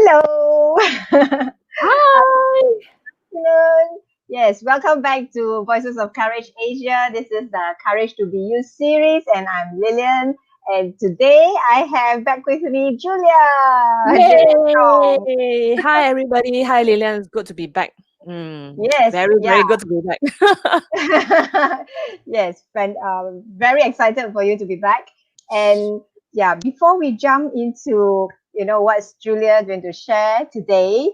Hello. Hi. Afternoon. Yes, welcome back to Voices of Courage Asia. This is the Courage to Be You series, and I'm Lillian. And today I have back with me Julia Chong. Yay! Hi, everybody. Hi, Lilian. It's good to be back. Yes, Very, yeah, very good to be back. yes, and very excited for you to be back. And yeah, before we jump into what's Julia going to share today,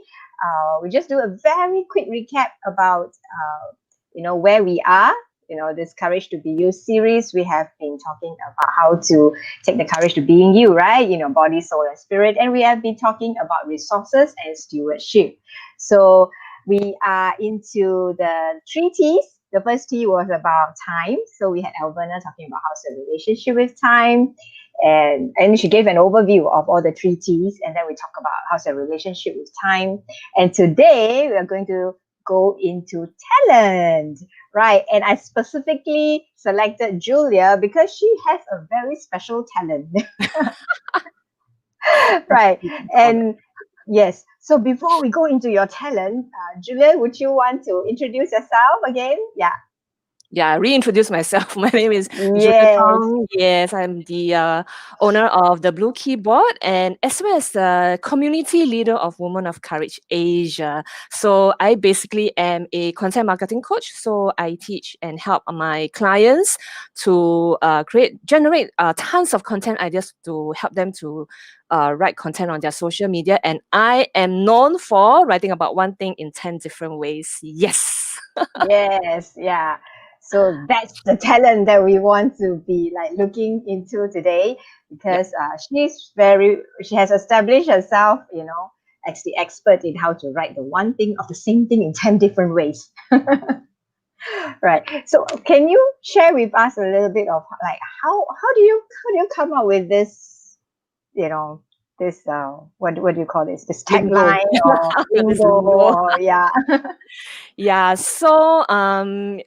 we just do a very quick recap about where we are. This Courage to Be You series, we have been talking about how to take the courage to being you, right? Body, soul, and spirit. And we have been talking about resources and stewardship. So we are into the three T's. The first T was about time. So we had Alberna talking about how's the relationship with time. And she gave an overview of all the three T's. And then we talk about how's the relationship with time. And today we are going to go into talent, right? And I specifically selected Julia because she has a very special talent. Right. And yes. So before we go into your talent, Julia, would you want to introduce yourself again? Yeah. Yeah, reintroduce myself. My name is Julia Yes. Chong. Yes, I'm the owner of the Blue Keyboard and as well as the community leader of Women of Courage Asia. So I basically am a content marketing coach. So I teach and help my clients to generate tons of content ideas to help them to write content on their social media. And I am known for writing about one thing in 10 different ways. Yes. Yes. Yeah. So that's the talent that we want to be like looking into today Yep. because she has established herself, as the expert in how to write the one thing of the same thing in 10 different ways. Right. So can you share with us a little bit of like how do you come up with this, you know, this what do you call this Lingo. tagline or This lingo lingo. or yeah. Yeah, so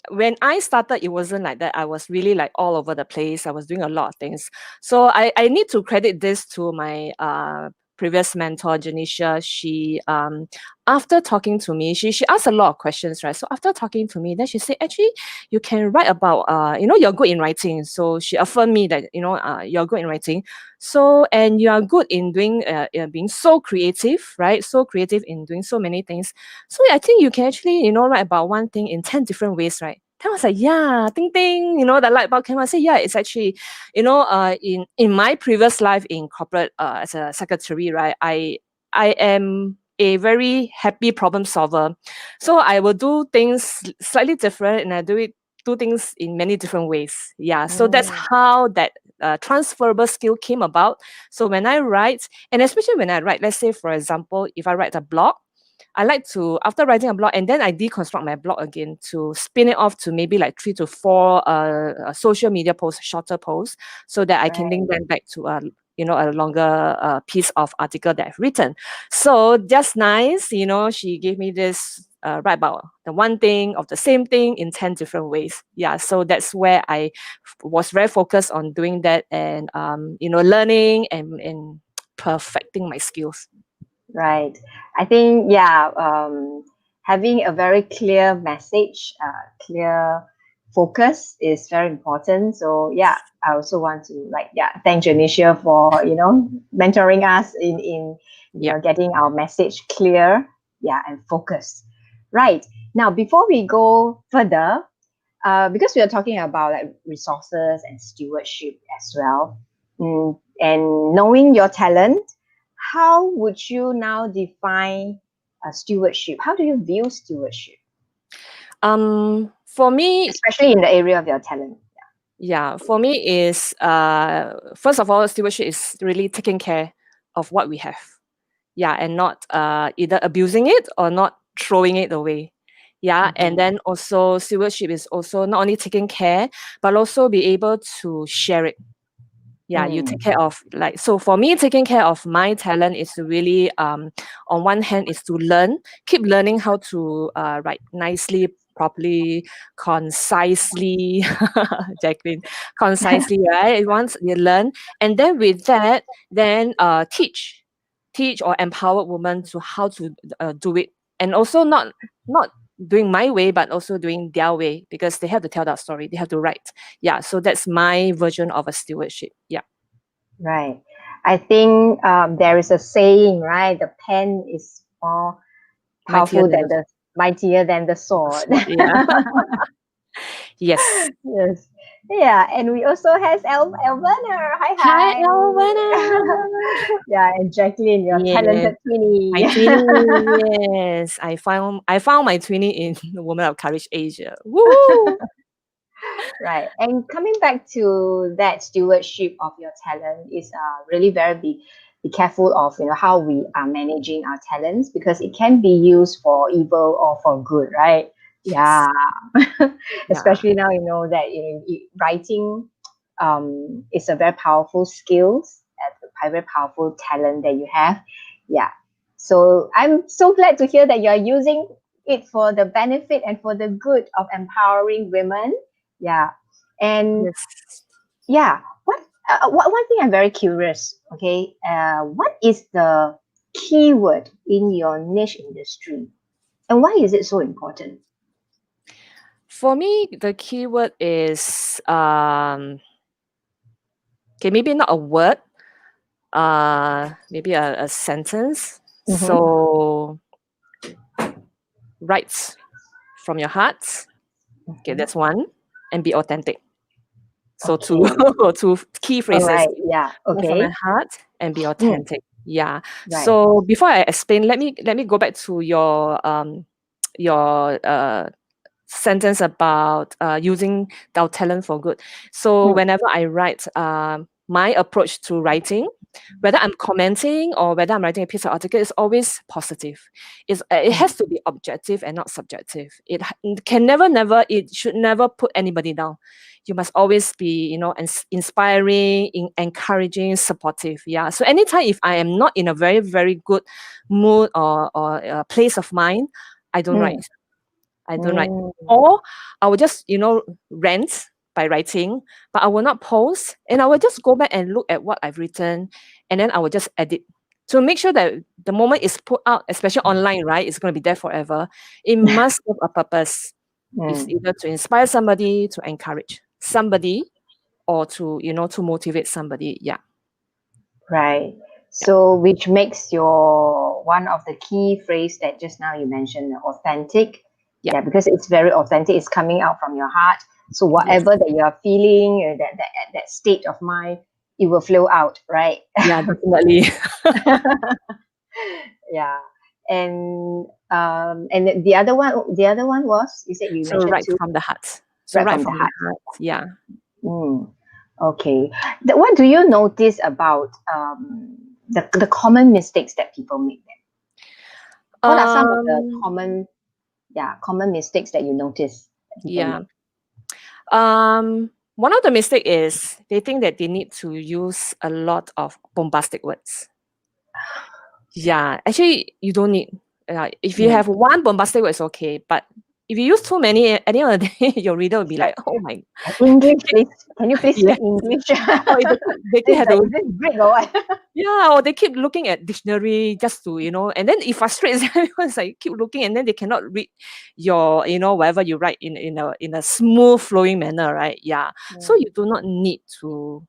when I started, it wasn't like that. I was really like all over the place. I was doing a lot of things. So I need to credit this to my previous mentor, Janisha. She after talking to me, she asked a lot of questions, right? So after talking to me, then she said, actually, you can write about you're good in writing. So she affirmed me that you're good in writing. So and you are good in doing being so creative, right? So creative in doing so many things. So I think you can actually, write about one thing in 10 different ways, right? Then I was like, yeah, ding ding, the light bulb came on. I say, yeah, it's actually, in my previous life in corporate as a secretary, right? I am a very happy problem solver. So I will do things slightly different and I do things in many different ways. Yeah. So that's Mm, how that transferable skill came about. So when I write, and especially when I write, let's say, for example, if I write a blog, I like to, after writing a blog, and then I deconstruct my blog again to spin it off to maybe like 3 to 4 social media posts, shorter posts, so that I can right. link them back to a longer piece of article that I've written. So just nice, she gave me this write about the one thing of the same thing in 10 different ways. Yeah, so that's where I was very focused on doing that and learning and perfecting my skills. Right. I think, yeah, having a very clear message, clear focus is very important. So, yeah, I also want to thank Janisha for, mentoring us in Yep. getting our message clear, yeah, and focused. Right. Now, before we go further, because we are talking about like resources and stewardship as well, and knowing your talent, how would you now define stewardship? How do you view stewardship, For me, especially in the area of your talent? yeah, for me is first of all, stewardship is really taking care of what we have. Yeah, and not either abusing it or not throwing it away. Yeah, and Mhm. then also stewardship is also not only taking care, but also be able to share it. Yeah, you take Mm. care of, like, so for me, taking care of my talent is to really on one hand is to keep learning how to write nicely, properly, concisely. Jacqueline, concisely, right? Once you learn, and then with that, then teach. teach or empower women to how to do it, and also not doing my way, but also doing their way, because they have to tell that story. They have to write. Yeah. So that's my version of a stewardship. Yeah. Right. I think there is a saying, right? The pen is more Mightier powerful than than the the mightier than the sword. sword. Yeah. Yes. Yes. Yeah, and we also has Elvana. Hi, Hi, hi. Elvana. Yeah, and Jacqueline, your Yes. talented twinnie. My twinnie. Yes. I found my twinnie in the Woman of Courage Asia. Woo! Right. And coming back to that stewardship of your talent is really very be careful of how we are managing our talents, because it can be used for evil or for good, right? Yes. Yeah. Yeah. Especially now that writing is a very powerful skill, a very powerful talent that you have. Yeah. So I'm so glad to hear that you're using it for the benefit and for the good of empowering women. Yeah. And Yes. yeah, one thing I'm very curious, okay? What is the keyword in your niche industry? And why is it so important? For me, the keyword is okay, maybe not a word, maybe a sentence. Mm-hmm. So write from your heart. Okay, Mm-hmm. that's one. And be authentic. So two Okay. two key All phrases. right. Yeah. Write from my Okay. heart and be Mm, authentic. Yeah. right. So before I explain, let me go back to your sentence about using our talent for good. So Mm, whenever I write, my approach to writing, whether I'm commenting or whether I'm writing a piece of article, is always positive. It mm, has to be objective and not subjective. It can never, it should never put anybody down. You must always be, inspiring, encouraging, supportive. Yeah. So anytime if I am not in a very, very good mood or place of mind, I don't write. mm, I don't write. mm. Or I will just, rant by writing, but I will not post, and I will just go back and look at what I've written, and then I will just edit to make sure that the moment it's put out, especially online, right, it's going to be there forever. It must have a purpose. It's Mm, either to inspire somebody, to encourage somebody, or to motivate somebody. Yeah. right. Yeah. So, which makes your one of the key phrase that just now you mentioned, authentic. Yeah. Yeah, because it's very authentic. It's coming out from your heart. So Yes. whatever that you are feeling, that state of mind, it will flow out, right? Yeah, definitely. Yeah. And the other one was, you said you So mentioned right two, from the heart. So right right from the from the heart. heart. Yeah. Mm. Okay. What do you notice about the common mistakes that people make then? What are some of the Um, common mistakes that you notice that people yeah. make? One of the mistake is they think that they need to use a lot of bombastic words. Yeah, actually, you don't need. If you Mm. have one bombastic word, it's okay. But if you use too many, at the end of the day, your reader will be like, "Oh my." English, please. Can you please Yeah. speak English? Or they Is have to. is this Greek or what? Yeah, or they keep looking at dictionary just to, and then it frustrates them because like keep looking and then they cannot read your, whatever you write in a smooth flowing manner, right? Yeah. So Mm, you do not need to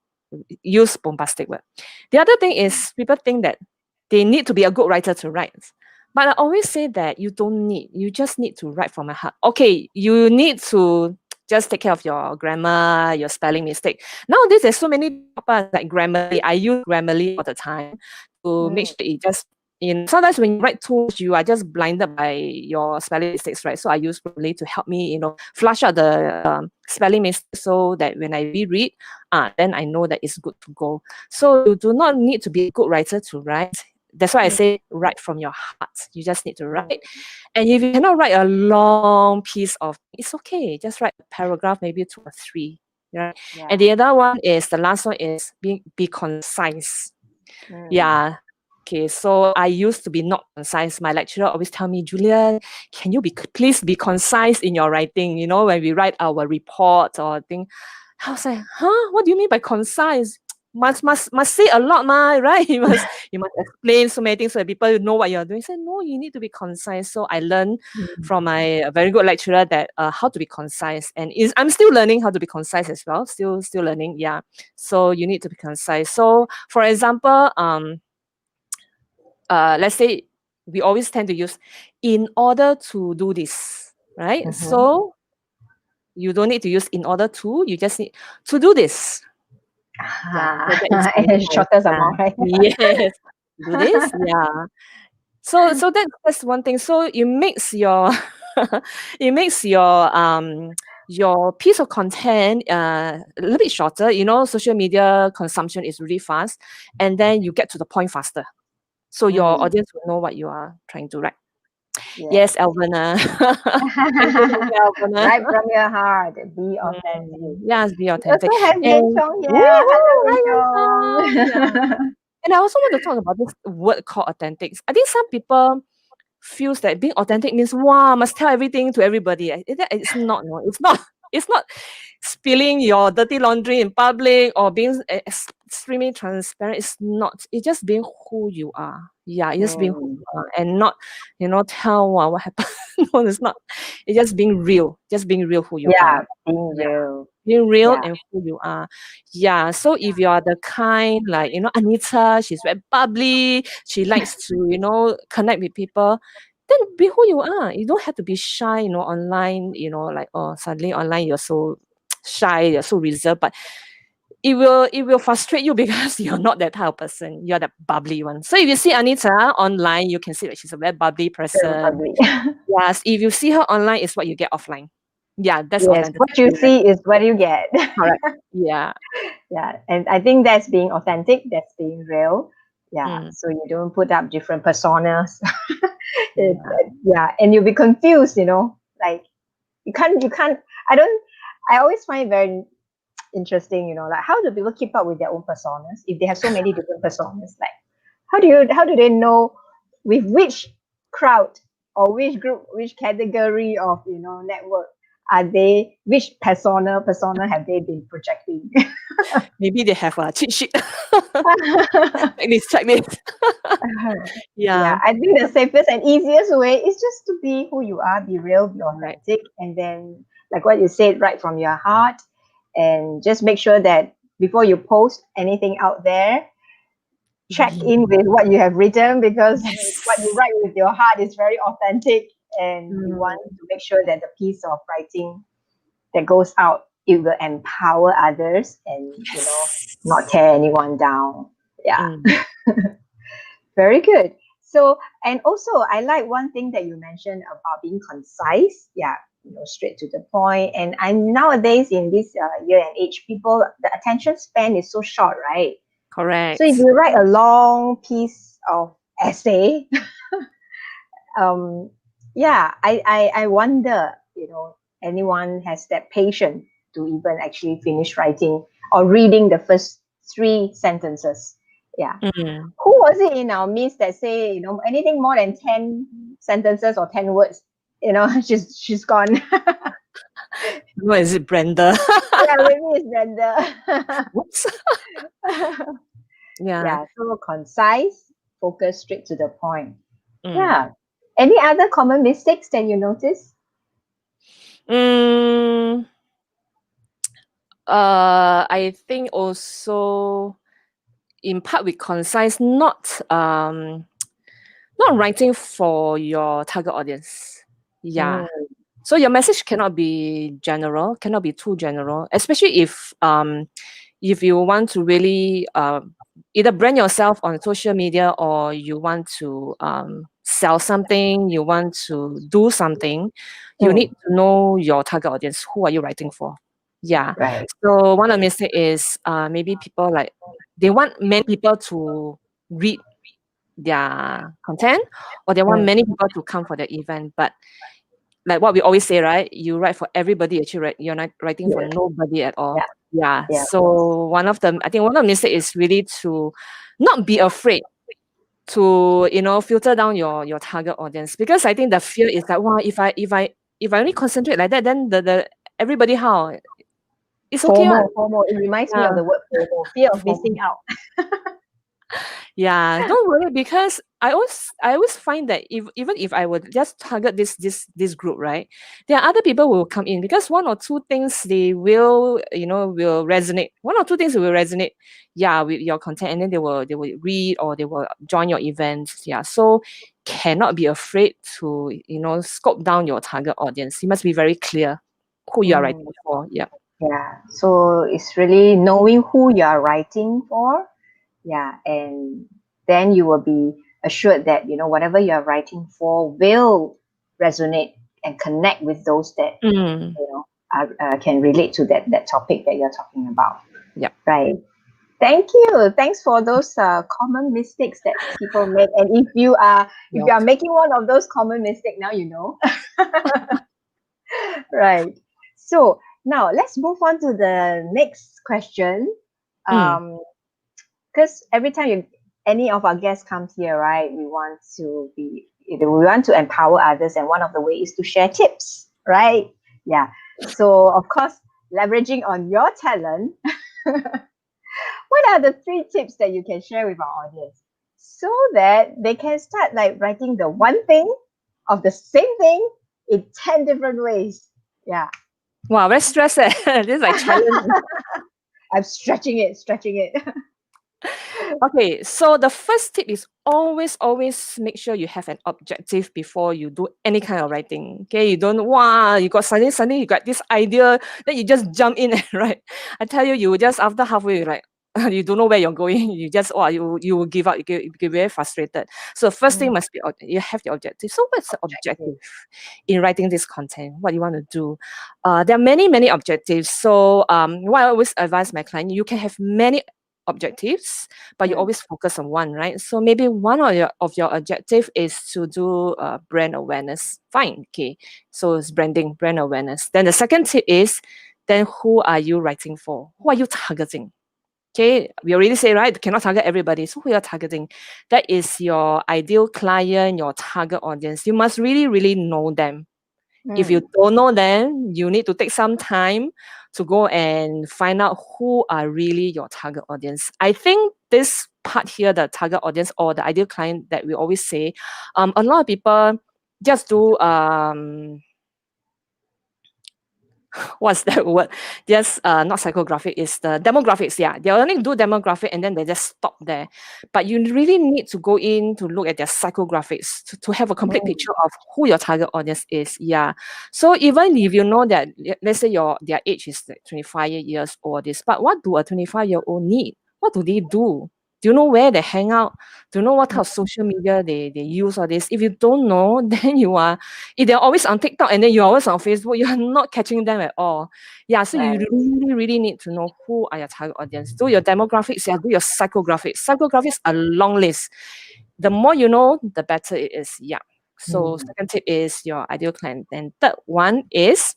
use bombastic word. The other thing is people think that they need to be a good writer to write. But I always say that you don't need, you just need to write from a heart. Okay, you need to just take care of your grammar, your spelling mistake. Nowadays, there's so many papas like Grammarly. I use Grammarly all the time to make mm, sure it just, sometimes when you write too much, you are just blinded by your spelling mistakes, right? So I use Grammarly to help me, flush out the spelling mistakes so that when I reread, then I know that it's good to go. So you do not need to be a good writer to write. That's why I mm, say write from your heart. You just need to write. mm. And if you cannot write a long piece of, it's okay. Just write a paragraph, maybe two or three. Right. And Yeah. the other one is the last one is be concise. Mm, Yeah. Okay. So I used to be not concise. My lecturer always tell me, Julia, can you please be concise in your writing? When we write our report or thing. I was like, huh? What do you mean by concise? must say a lot, right? You must explain so many things so that people know what you're doing. Say no, you need to be concise. So I learned from my very good lecturer that how to be concise, and I'm still learning how to be concise as well. Still learning. Yeah. So you need to be concise. So for example, let's say we always tend to use in order to do this, right? So you don't need to use in order to, you just need to do this. Yeah, so that is being And shortest amount, right? yes, do this. Yeah. So that's one thing. So it makes your it makes your piece of content a little bit shorter. Social media consumption is really fast, and then you get to the point faster. So your audience will know what you are trying to write. Yeah. Yes, Alvina. Thank you, Alvina. Right from your heart. Be authentic. Yes, be We also authentic. have Yen And Chong here. woohoo, Hello, hi, Yen welcome. Yeah. Chong. And I also want to talk about this word called authentic. I think some people feels that being authentic means wow, must tell everything to everybody. It's not. No, it's not. It's not spilling your dirty laundry in public or being extremely transparent. It's not. It's just being who you are. Yeah, it's just being who you are, and not, tell what happened. No, it's not. It's just being real. Just being real who you Yeah, are. being Yeah. real. Being real Yeah. and who you are. Yeah. So if you are the kind like, Anita, she's very bubbly, she likes to, connect with people, then be who you are. You don't have to be shy, online, like, oh, suddenly online you're so shy, you're so reserved. But it will frustrate you because you're not that type of person. You're the bubbly one. So if you see Anita online, you can see that she's a very bubbly Very person. bubbly. Yes, if you see her online, it's what you get offline. Yeah, that's Yes, what you authenticity, right? see is what you get. Correct. Yeah. Yeah, and I think that's being authentic, that's being real. Yeah, Mm. so you don't put up different personas. Yeah. Yeah, and you'll be confused, like you can't. I don't. I always find it very interesting, like how do people keep up with their own personas if they have so many different personas? Like, how do they know with which crowd or which group, which category of network are they? Which persona have they been projecting? Maybe they have a cheat sheet. Check this. Yeah, Yeah. I think the safest and easiest way is just to be who you are, be real, be Right. authentic, and then, like what you said, right from your heart, and just make sure that before you post anything out there, check in with what you have written, because what you Yes. write with your heart is very authentic, and you want Mm. to make sure that the piece of writing that goes out, it will empower others and Yes. not tear anyone down. Yeah. Mm. Very good. So, and also, I like one thing that you mentioned about being concise. Yeah, straight to the point. And I'm nowadays in this year and age, people, the attention span is so short, right? So if Correct. you write a long piece of essay, um, yeah, I wonder, anyone has that patience to even actually finish writing or reading the first three sentences. Yeah. Mm. Who was it in our midst that say, anything more than 10 sentences or 10 words, she's gone. No, is it Brenda? Yeah, maybe it's Brenda. Whoops. Yeah. Yeah, so concise, focus straight to the point. Mm. Yeah. Any other common mistakes that you notice? Mm. I think also in part with concise, not writing for your target audience. Yeah. Mm, So your message cannot be general, cannot be too general, especially if you want to really either brand yourself on social media, or you want to sell something, you want to do something, you need mm, to know your target audience. Who are you writing for? Yeah. right. So one of the mistake is maybe people like they want many people to read their content, or they want Mm, many people to come for the event. But like what we always say, right? You write for everybody, actually, right? You're not writing for yes. nobody at Yeah. all. Yeah. Yeah. So I think one of the mistakes is really to not be afraid to filter down your target audience, because I think the fear is that, wow, if I only concentrate like that, then the everybody how it's okay. FOMO. It reminds me Yeah. of the word FOMO, fear of missing FOMO. out. Yeah, don't worry, because I always find that even if I would just target this group, right, there are other people who will come in, because one or two things they will resonate. One or two things will resonate, yeah, with your content, and then they will read or they will join your events. Yeah, so cannot be afraid to scope down your target audience. You must be very clear who you are Mm, writing for. Yeah. yeah. So it's really knowing who you are writing for. Yeah. And then you will be assured that, whatever you are writing for will resonate and connect with those that, Mm, can relate to that topic that you're talking about. yeah. Right. Thank you. Thanks for those common mistakes that people make. And if you are making one of those common mistakes, now you know. Right. So now let's move on to the next question. Mm, Because every time any of our guests comes here, right, we want to empower others, and one of the ways is to share tips, right? Yeah. So of course, leveraging on your talent, what are the 3 tips that you can share with our audience so that they can start like writing the one thing of the same thing in 10 different ways? Yeah. wow, very stressed. This is like challenge. I'm stretching it. Okay, so the first tip is always make sure you have an objective before you do any kind of writing. Okay, you don't you got suddenly you got this idea, then you just jump in and write. I tell you, you just after halfway you're like you don't know where you're going. You just you will give up. You get very frustrated. So first thing Mm, must be you have the objective. So what's the objective objective. in writing this content? What you want to do? There are many objectives. So what I always advise my client, you can have many objectives, but you Mm, always focus on one, right? So maybe one of your objective is to do brand awareness. Fine, okay. So it's brand awareness. Then the second tip is, then who are you writing for? Who are you targeting? Okay, we already say, right, cannot target everybody. So who you are targeting? That is your ideal client, your target audience. You must really know them. If you mm, don't know them, you need to take some time to go and find out who are really your target audience. I think this part here, the target audience or the ideal client that we always say, a lot of people just do what's that word? Just not psychographic, is the demographics. Yeah, they only do demographic and then they just stop there. But you really need to go in to look at their psychographics to have a complete mm, picture of who your target audience is. Yeah. So even if you know that, let's say their age is like 25 years old, this, but what do a 25-year-old need? What do they do? Do you know where they hang out? Do you know what type of social media they use or this? If you don't know, then if they're always on TikTok and then you're always on Facebook, you're not catching them at all. Yeah, so you right. really need to know who are your target audience. Do your demographics, yeah, do your psychographics. Psychographics are long list. The more you know, the better it is. Yeah. So Mm, second tip is your ideal client. Then third one is,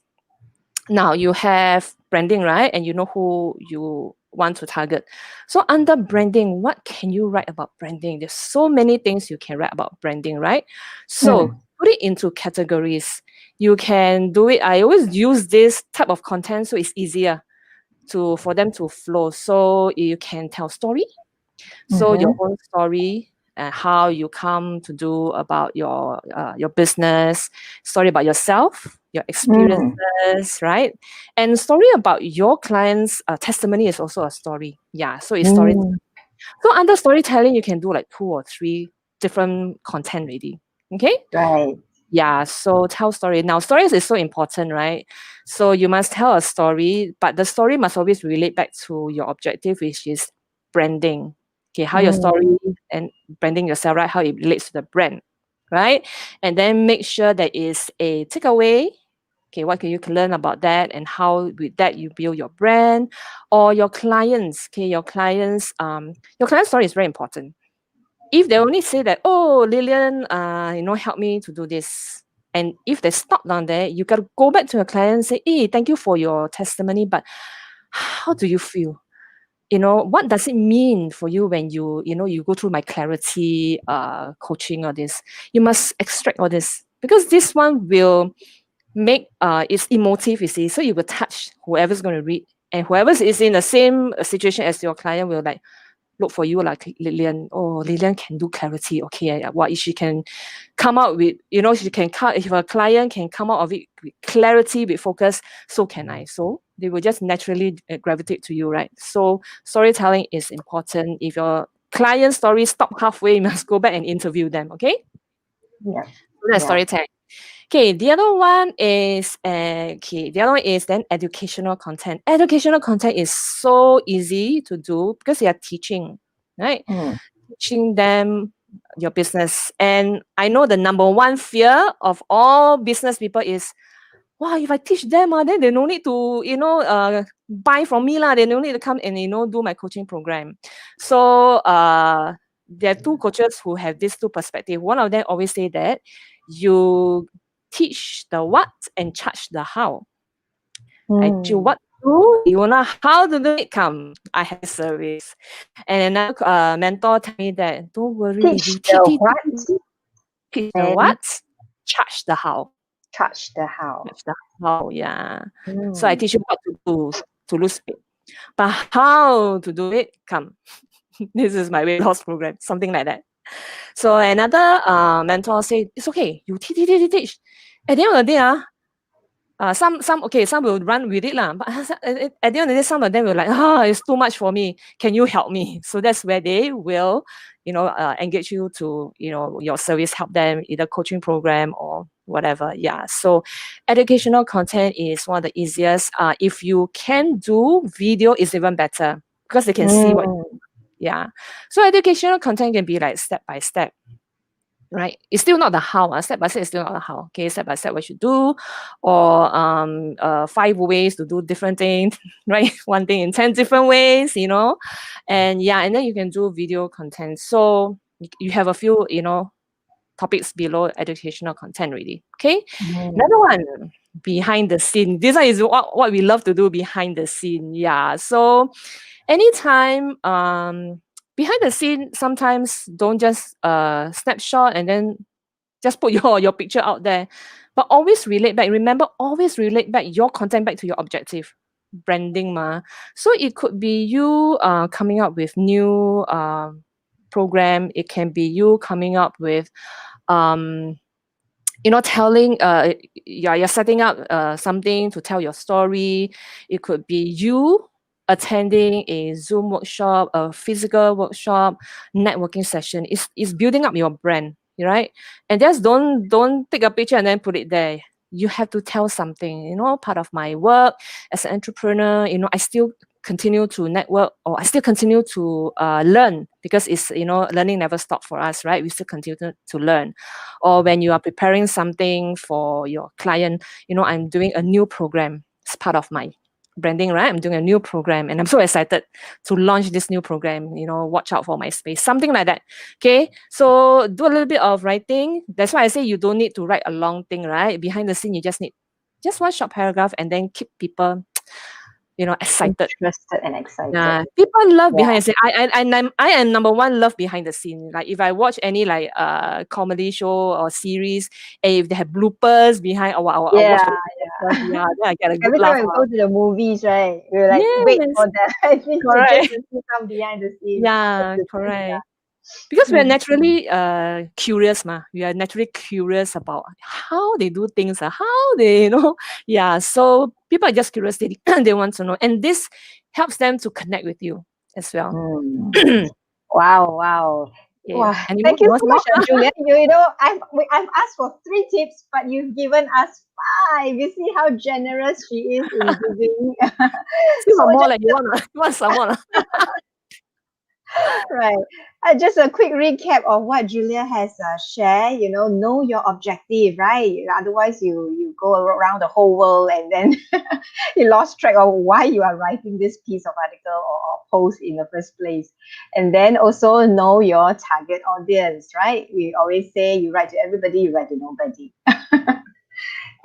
now you have branding, right? And you know who you want to target. So under branding, what can you write about branding? There's so many things you can write about branding, right? So mm, put it into categories. You can do it. I always use this type of content so it's easier for them to flow. So you can tell story. So your mm-hmm, own story and how you come to do about your business, story about yourself, your mm, experiences, right? And story about your clients' testimony is also a story. Yeah, so it's story. mm, So under storytelling, you can do like 2 or 3 different content really. Okay. right. Yeah, so tell story. Now, stories is so important, right? So you must tell a story, but the story must always relate back to your objective, which is branding. Okay, how your Mm, story and branding yourself, right? How it relates to the brand, right? And then make sure there is a takeaway. Okay, what can you learn about that, and how with that you build your brand or your clients. Okay, your client story is very important. If they only say that, oh, Lillian, help me to do this. And if they stop down there, you got to go back to your client and say, hey, thank you for your testimony, but how do you feel? What does it mean for you when you go through my clarity coaching or this? You must extract all this, because this one will make it's emotive, you see, so you will touch whoever's going to read And whoever is in the same situation as your client will like look for you like Lillian. Oh, Lillian can do clarity. Okay, what if she can come out with, she can come, if a client can come out of it with clarity, with focus, so can I. So they will just naturally gravitate to you, right? So storytelling is important. If your client story stop halfway, you must go back and interview them. Okay, Yeah. so that's Yeah. storytelling. Okay, the other one is then educational content. Educational content is so easy to do because you are teaching, right? Mm. Teaching them your business. And I know the number one fear of all business people is, wow, if I teach them, then they no need to, buy from me lah. They no need to come and do my coaching program. So there are two coaches who have these two perspectives. One of them always say that you teach the what and charge the how. I teach you what to do, you wanna how to do it, come. I have a service. And another mentor tell me that don't worry, if you Teach the what teach the and what, charge the how. touch the how. Charge the how, yeah. So I Mm. teach you what to do to lose weight. But how to do it, come. This is my weight loss program, something like that. So another mentor said, it's okay, you teach. At the end of the day, some will run with it lah. But at the end of the day, some of them will like, it's too much for me. Can you help me? So that's where they will, engage you to, your service, help them either coaching program or whatever. Yeah. So educational content is one of the easiest. If you can do video, is even better because they can see what. Mm. Yeah. So educational content can be like step by step. Right, it's still not the how. Step by step is still not the how. Okay, step by step what you do, or 5 ways to do different things, right? One thing in 10 different ways, and and then you can do video content. So you have a few, topics below educational content really. Okay, another one, behind the scene. This one is what we love to do behind the scene. Yeah, so anytime behind the scene, sometimes don't just snapshot and then just put your picture out there, but always relate back. Remember, always relate back your content back to your objective. Branding ma. So it could be you coming up with new program. It can be you coming up with telling you're setting up something to tell your story. It could be you attending a Zoom workshop, a physical workshop, networking session. It's building up your brand, right? And just don't take a picture and then put it there. You have to tell something. Part of my work as an entrepreneur, I still continue to network, or I still continue to learn, because it's learning never stop for us, right? We still continue to learn. Or when you are preparing something for your client, I'm doing a new program. It's part of my branding, right? I'm doing a new program and I'm so excited to launch this new program. Watch out for my space, something like that. Okay, so do a little bit of writing. That's why I say you don't need to write a long thing, right? Behind the scene, you just need just one short paragraph and then keep people excited. Interested and excited. Yeah, people love Yeah. behind the scene. I am number one love behind the scene. Like if I watch any like comedy show or series, and if they have bloopers behind, I'll watch the bloopers. Yeah, then I get a good Every laugh time we out. go to the movies, right? We like wait Yes, for that. I think to just correct. to see some behind the scenes. Yeah, That's good. correct. Because we are Mm. naturally curious, ma. We are naturally curious about how they do things, how they, yeah. So people are just curious. They, they want to know, and this helps them to connect with you as well. Mm. Wow, wow. Yeah. Wow. Any more? Thank you You want so some more? much, Julia. I've asked for 3 tips, but you've given us 5. You see how generous she is in giving. Still So got more, just like you want some more? right. Just a quick recap of what Julia has shared. Know your objective, right? Otherwise, you go around the whole world and then you lost track of why you are writing this piece of article or post in the first place. And then also know your target audience, right? We always say you write to everybody, you write to nobody.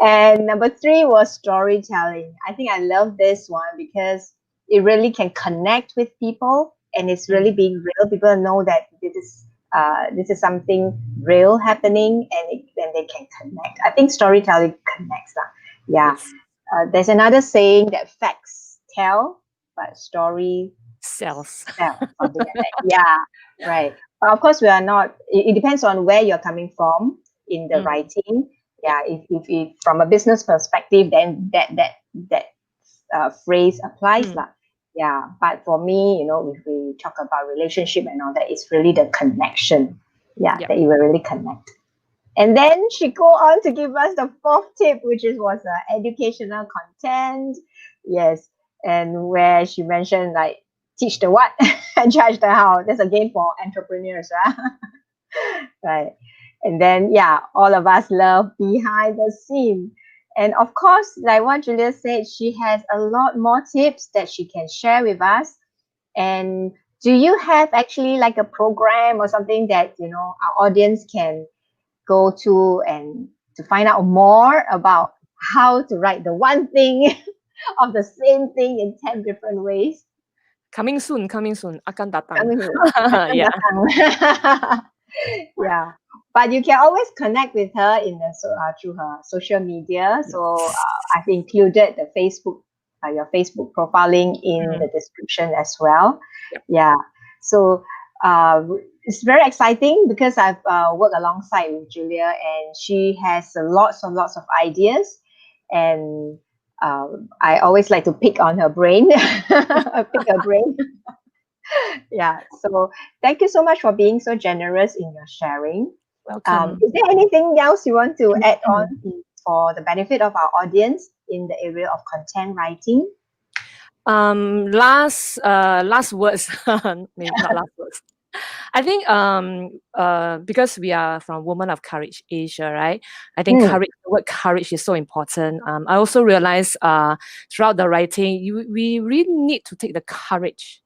And number 3 was storytelling. I think I love this one because it really can connect with people, and it's really being real. People know that this is something real happening, and they can connect. I think storytelling connects. Yeah. Yes. There's another saying that facts tell, but story Cells. sell, something like that. Yeah, right. But of course, we are not. It depends on where you're coming from in the writing. Yeah. Yeah, if from a business perspective, then that phrase applies lah. Yeah, but for me, if we talk about relationship and all that, it's really the connection. Yeah, Yep. that you will really connect. And then she go on to give us the fourth tip, which was educational content. Yes, and where she mentioned like teach the what and judge the how. That's again for entrepreneurs, right? Right. And then all of us love behind the scene. And of course, like what Julia said, she has a lot more tips that she can share with us. And do you have actually like a program or something that our audience can go to and to find out more about how to write the one thing of the same thing in 10 different ways? Coming soon. Akan datang. Coming soon. Yeah. Yeah, but you can always connect with her through her social media. So I've included the Facebook, your Facebook profiling in the description as well. Yep. Yeah, so it's very exciting because I've worked alongside with Julia, and she has lots of ideas, and I always like to pick on her brain, pick her brain. Yeah, so thank you so much for being so generous in your sharing. Welcome. Is there anything else you want to add on for the benefit of our audience in the area of content writing? Last words. Maybe not last words. I think because we are from Women of Courage Asia, right? I think the word courage is so important. I also realized throughout the writing, we really need to take the courage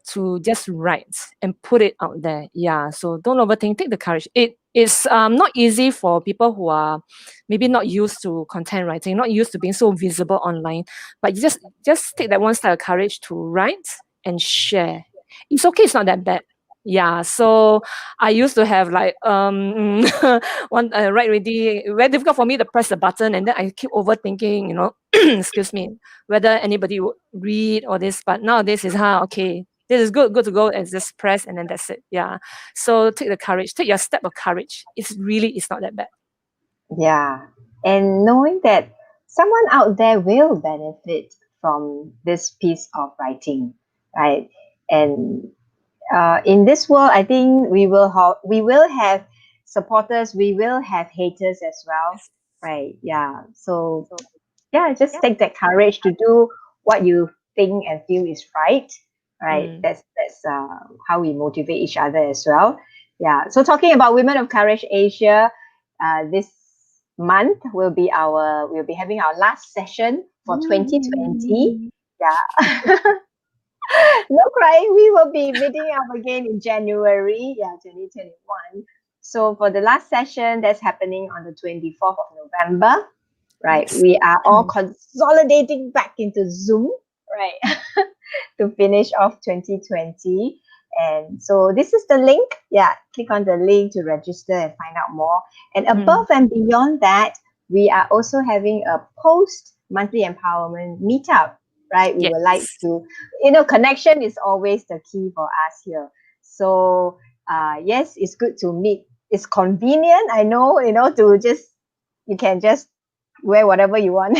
to just write and put it out there. Yeah, so don't overthink. Take the courage. It is not easy for people who are maybe not used to content writing, not used to being so visible online. But you just take that one step of courage to write and share. It's okay. It's not that bad. Yeah, so I used to have like one write ready, very difficult for me to press the button, and then I keep overthinking, excuse me, whether anybody would read all this. But nowadays is okay. This is good to go, and just press, and then that's it. Yeah. So take the courage, take your step of courage. It's not that bad. Yeah, and knowing that someone out there will benefit from this piece of writing, right? And in this world, I think we will have supporters, we will have haters as well, right? Yeah. So just take that courage to do what you think and feel is right. Right. That's how we motivate each other as well. Yeah. So talking about Women of Courage Asia, this month we'll be having our last session for 2020. Yeah. No crying. We will be meeting up again in January, 2021. So for the last session, that's happening on the 24th of November, right? Yes. We are all consolidating back into Zoom, right? To finish off 2020. And so this is the link. Yeah, click on the link to register and find out more. And above and beyond that, we are also having a post monthly empowerment meetup, right? We would like to, connection is always the key for us here. So yes, it's good to meet. It's convenient, I know, you can just wear whatever you want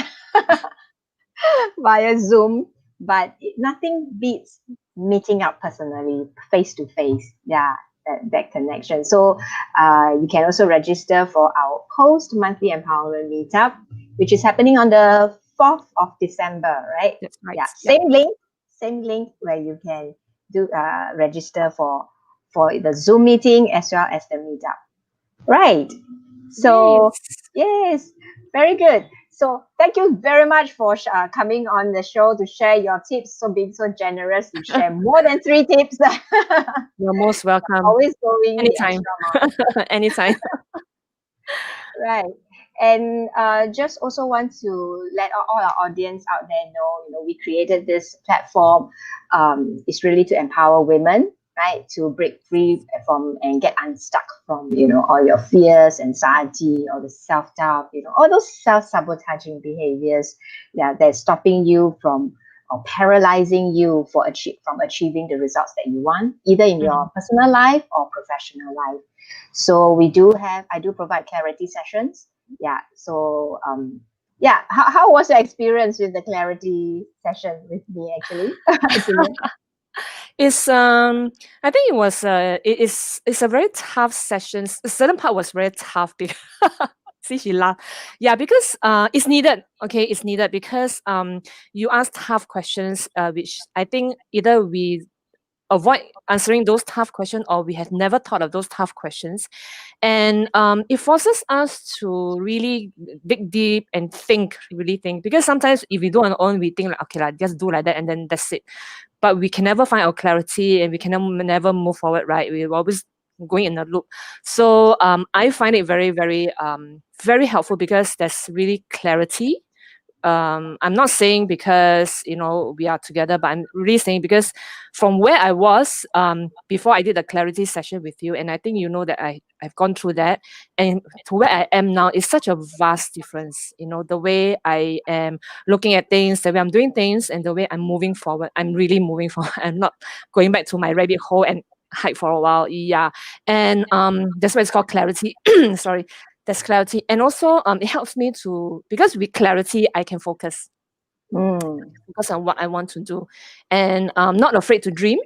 via Zoom, but nothing beats meeting up personally, face to face. Yeah, that connection. So you can also register for our post monthly empowerment meetup, which is happening on the 4th of December, right? That's right. Yeah, same link where you can do register for the Zoom meeting as well as the meetup. Right. So yes, very good. So thank you very much for coming on the show to share your tips. So being so generous to share more than 3 tips. You're most welcome. Always going Anytime. the extra mile. Anytime. Right. And just also want to let all our audience out there know, we created this platform. It's really to empower women, right, to break free from and get unstuck from, all your fears, anxiety, or the self-doubt, all those self-sabotaging behaviors, that's stopping you from or paralyzing you from achieving the results that you want, either in your personal life or professional life. So I do provide clarity sessions. Yeah. So yeah, how was your experience with the clarity session with me actually? Julia? It's I think it was it's a very tough session. A certain part was very tough because see she laughed. Yeah, because it's needed. Okay, it's needed because you ask tough questions, which I think either we avoid answering those tough questions or we have never thought of those tough questions, and it forces us to really dig deep and really think, because sometimes if we do on our own we think like, okay, like just do like that and then that's it, but we can never find our clarity and we can never move forward, right? We're always going in a loop. So I find it very, very, very helpful because there's really clarity. I'm not saying because we are together, but I'm really saying because from where I was before I did the clarity session with you, and I think you know that I've gone through that, and to where I am now is such a vast difference. The way I am looking at things, the way I'm doing things, and the way I'm moving forward. I'm really moving forward. I'm not going back to my rabbit hole and hide for a while. Yeah, and that's why it's called clarity. Sorry, there's clarity, and also it helps me to, because with clarity I can focus on what I want to do, and I'm not afraid to dream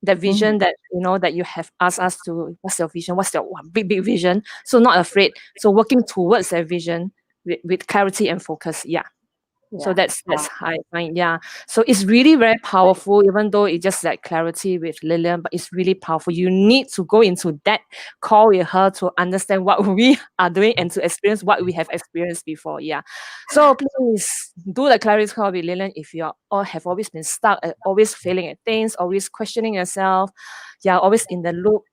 that vision that that you have asked us to. What's your vision? What's your big vision? So not afraid, so working towards that vision with clarity and focus. Yeah. So Yeah. that's how I find, yeah. So it's really very powerful, even though it's just like clarity with Lillian, but it's really powerful. You need to go into that call with her to understand what we are doing and to experience what we have experienced before. Yeah. So please do the clarity call with Lillian if you are or have always been stuck, always failing at things, always questioning yourself. Yeah, always in the loop.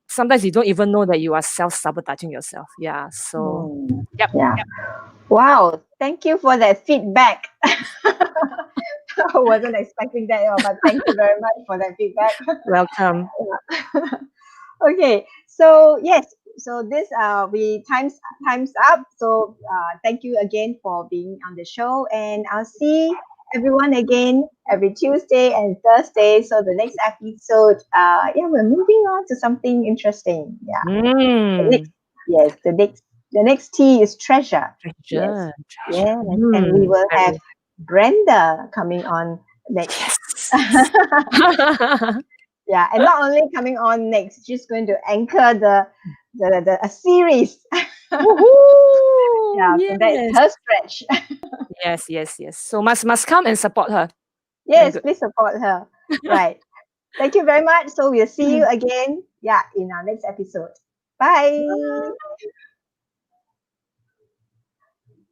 Sometimes you don't even know that you are self-sabotaging yourself. Yeah. So yep. Yeah. Wow, thank you for that feedback. I wasn't expecting that, but thank you very much for that feedback. Welcome. Okay, so yes, so this we times up. So thank you again for being on the show, and I'll see everyone again every Tuesday and Thursday. So the next episode, yeah, we're moving on to something interesting. Yeah, the Mm. next, yes, the next T is treasure. Yes, Treasure, treasure. yes, and we will have Very Brenda coming on next. yes. Yeah, and not only coming on next, she's going to anchor a series. Woohoo! Yeah, so that's Yes. her stretch. Yes, yes, yes. So must come and support her. Very Yes, good. please support her. Right. Thank you very much. So we'll see you again, yeah, in our next episode. Bye.